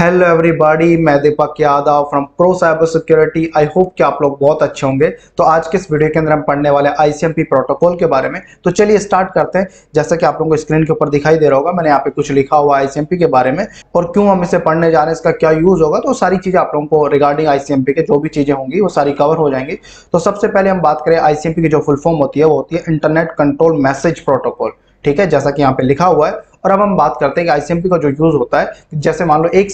Hello everybody, मैं Deepak Yadav from Pro Cyber Security. I hope कि आप लोग बहुत अच्छे होंगे। तो आज के इस वीडियो के अंदर हम पढ़ने वाले आईसीएमपी प्रोटोकॉल के बारे में। तो चलिए स्टार्ट करते हैं। जैसा कि आप लोगों को स्क्रीन के ऊपर दिखाई दे रहा होगा, मैंने यहाँ पे कुछ लिखा हुआ आईसीएमपी के बारे में और क्यों हम इसे पढ़ने जा रहे हैं, इसका क्या यूज होगा। तो सारी चीजें आप लोगों को रिगार्डिंग आईसीएमपी के जो भी चीजें होंगी वो सारी कवर हो जाएंगी। तो सबसे पहले हम बात करें आईसीएमपी की जो फुल फॉर्म होती है वो होती है इंटरनेट कंट्रोल मैसेज प्रोटोकॉल। ठीक है, जैसा कि यहाँ पे लिखा हुआ है। और अब हम बात करते हैं कि आईसीएमपी का जो यूज होता है, जैसे मान लो एक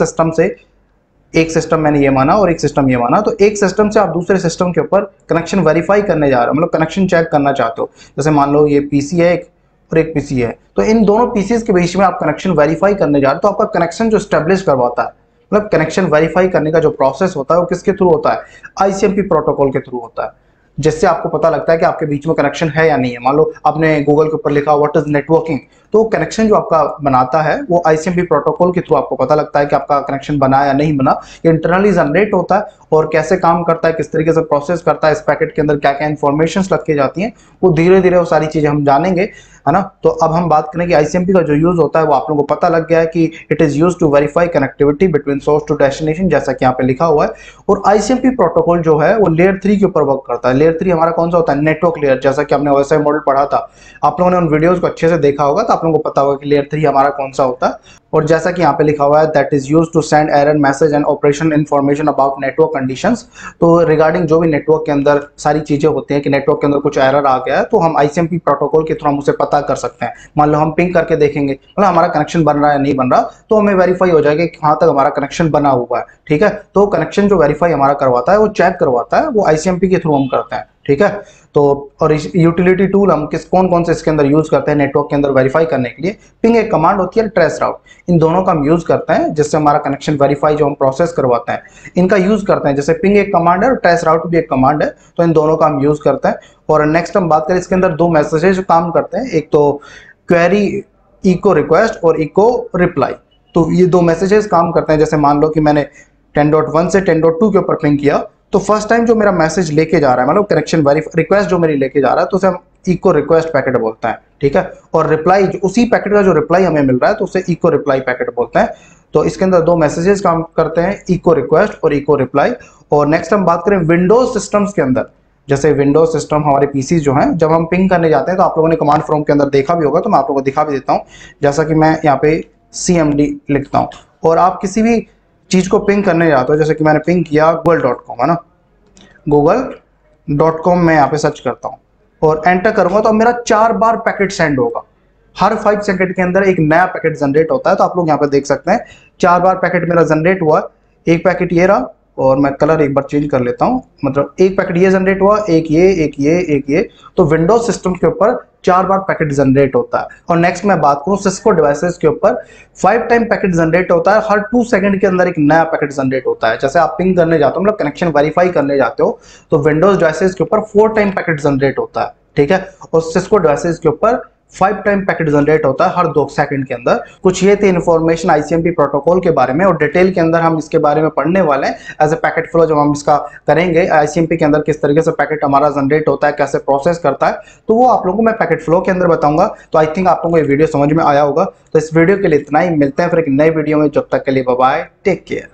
सिस्टम मैंने ये माना और एक सिस्टम ये माना, तो एक सिस्टम से आप दूसरे सिस्टम के ऊपर कनेक्शन वेरीफाई करने जा रहे हो, मतलब कनेक्शन चेक करना चाहते हो। जैसे मान लो ये पीसी है एक और एक पीसी है, तो इन दोनों पीसीज के बीच में आप कनेक्शन वेरीफाई करने जा रहे हो। तो आपका कनेक्शन जो स्टेब्लिश करवाता है, मतलब कनेक्शन वेरीफाई करने का जो प्रोसेस होता है वो किसके थ्रू होता है? आईसीएमपी प्रोटोकॉल के थ्रू होता है, जिससे आपको पता लगता है कि आपके बीच में कनेक्शन है या नहीं है। मान लो आपने गूगल के ऊपर लिखा व्हाट इज नेटवर्किंग, तो कनेक्शन जो आपका बनाता है वो आईसीएमपी प्रोटोकॉल के थ्रू आपको पता लगता है कि आपका कनेक्शन बना या नहीं बना। ये इंटरनली जनरेट होता है और कैसे काम करता है, किस तरीके से प्रोसेस करता है, इस पैकेट के अंदर क्या क्या इन्फॉर्मेशन लग के जाती हैं, वो धीरे धीरे वो सारी चीजें हम जानेंगे, है ना। तो अब हम बात करें कि आईसीएमपी का जो यूज होता है वो आप लोगों को पता लग गया है कि it is used to verify connectivity between source to destination, जैसा कि यहाँ पे लिखा हुआ है। और आईसीएमपी प्रोटोकॉल जो है वो लेयर 3 के ऊपर वर्क करता है। लेयर 3 हमारा कौन सा होता है? Network layer. जैसा कि हमने ओएसआई मॉडल पढ़ा था, आप लोगों ने उन वीडियोस को अच्छे से देखा होगा, तो आप लोगों को पता होगा कि लेयर 3 हमारा कौन सा होता है। और जैसा कि यहाँ पे लिखा हुआ है that is used to send error message and operation information about network conditions. तो रिगार्डिंग जो भी नेटवर्क के अंदर सारी चीजें होती हैं कि नेटवर्क के अंदर कुछ एरर आ गया है, तो हम आईसीएमपी प्रोटोकॉल के थ्रू हम उसे पता कर सकते हैं। मान लो हम पिंग करके देखेंगे, मतलब हमारा कनेक्शन बन रहा है या नहीं बन रहा, तो हमें वेरीफाई हो जाएगा कि कहाँ तक हमारा कनेक्शन बना हुआ है। ठीक है, तो कनेक्शन जो वेरीफाई हमारा करवाता है, वो चेक करवाता है, वो आईसीएमपी के थ्रू हम करते हैं। ठीक है, तो और यूटिलिटी टूल हम कौन से इसके अंदर यूज करते हैं नेटवर्क के अंदर वेरीफाई करने के लिए? पिंग एक कमांड होती है, ट्रेस राउट, इन दोनों का हम यूज करते हैं जिससे हमारा कनेक्शन वेरीफाई जो हम प्रोसेस करवाते हैं, इनका यूज करते हैं। जैसे पिंग एक कमांड है और ट्रेस राउट भी एक कमांड है, तो इन दोनों का हम यूज करते हैं। और नेक्स्ट हम बात करें, इसके अंदर दो मैसेजेस काम करते हैं, एक तो क्वेरी इको रिक्वेस्ट और इको रिप्लाई। तो ये दो मैसेजेस काम करते हैं। जैसे मान लो कि मैंने 10.1 से 10.2 के ऊपर पिंग किया, तो फर्स्ट टाइम जो मेरा मैसेज लेके जा रहा है, मतलब कनेक्शन रिक्वेस्ट जो मेरी लेके जा रहा है, तो उसे हम इको रिक्वेस्ट पैकेट बोलते हैं। ठीक है, और रिप्लाई उसी पैकेट का जो रिप्लाई हमें मिल रहा है, तो उसे इको रिप्लाई पैकेट बोलते हैं। तो इसके अंदर दो मैसेजेस काम करते हैं, इको रिक्वेस्ट और इको रिप्लाई। और नेक्स्ट हम बात करें विंडोज सिस्टम्स के अंदर, जैसे विंडोज सिस्टम हमारे पीसी जो हैं, जब हम पिंग करने जाते हैं, तो आप लोगों ने कमांड फ्रॉम के अंदर देखा भी होगा, तो मैं आप लोगों को दिखा भी देता हूँ। जैसा कि मैं यहाँ पे CMD लिखता हूँ और आप किसी भी चीज को पिंग करने जाते हो, जैसे कि मैंने पिंग किया google.com, है ना, google.com में यहाँ पे सर्च करता हूँ और एंटर करूंगा, तो मेरा 4 बार पैकेट सेंड होगा। हर 5 सेकंड के अंदर एक नया पैकेट जनरेट होता है। तो आप लोग यहाँ पे देख सकते हैं 4 बार पैकेट मेरा जनरेट हुआ। एक पैकेट ये रहा, और मैं कलर एक बार चेंज कर लेता हूँ, मतलब एक पैकेट ये जनरेट हुआ, एक ये। तो विंडोज सिस्टम के ऊपर 4 बार पैकेट जनरेट होता है। और नेक्स्ट मैं बात करूँ सिस्को डिवाइसेस के ऊपर, 5 टाइम पैकेट जनरेट होता है। हर 2 सेकंड के अंदर एक नया पैकेट जनरेट होता है। जैसे आप पिंग करने जाते हो, मतलब कनेक्शन वेरीफाई करने जाते हो, तो विंडोज डिवाइसेस के ऊपर 4 टाइम पैकेट जनरेट होता है। ठीक है, और सिस्को डिवाइसेस के ऊपर 5 टाइम पैकेट जनरेट होता है हर 2 सेकंड के अंदर। कुछ ये थी इन्फॉर्मेशन आईसीएमपी प्रोटोकॉल के बारे में, और डिटेल के अंदर हम इसके बारे में पढ़ने वाले हैं एज ए पैकेट फ्लो। जब हम इसका करेंगे आईसीएमपी के अंदर किस तरीके से पैकेट हमारा जनरेट होता है, कैसे प्रोसेस करता है, तो वो आप लोगों को मैं पैकेट फ्लो के अंदर बताऊंगा। तो आई थिंक आप लोगों को ये वीडियो समझ में आया होगा। तो इस वीडियो के लिए इतना ही, मिलते हैं फिर एक नई वीडियो में। जब तक के लिए बाय बाय, टेक केयर।